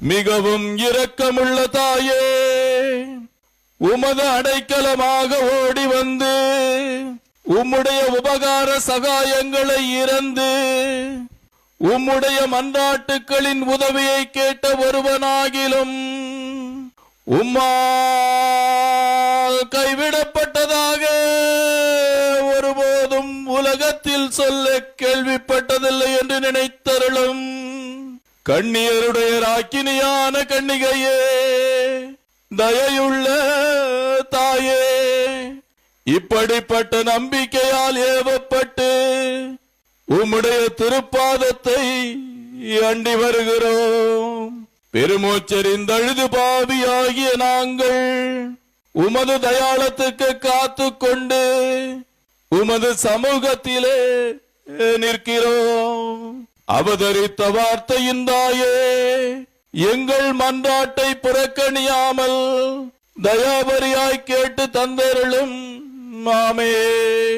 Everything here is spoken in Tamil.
மிகவும் இரக்கமுள்ள தாயே, உமது அடைக்கலமாக ஓடி வந்து உம்முடைய உபகார சகாயங்களை இறந்து உம்முடைய மன்றாட்டுக்களின் உதவியை கேட்ட ஒருவனாகிலும் உம்மால் கைவிடப்பட்டதாக ஒருபோதும் உலகத்தில் சொல்ல கேள்விப்பட்டதில்லை என்று நினைத்தருளும். கண்ணியருடைய ராக்கினியான கன்னிகையே, தயையுள்ள தாயே, இப்படிப்பட்ட நம்பிக்கையால் ஏவப்பட்டு உம்முடைய திருப்பாதத்தை அண்டி வருகிறோம். பெருமூச்செறிந்தழுது பாவியாகிய நாங்கள் உமது தயாளத்துக்கு காத்து கொண்டு உமது சமூகத்திலே நிற்கிறோம். அவதரித்த வார்த்தையின் தாயே, எங்கள் மன்றாட்டை புறக்கணியாமல் தயாபரியாய் கேட்டு தந்தருளும். ஆமென்.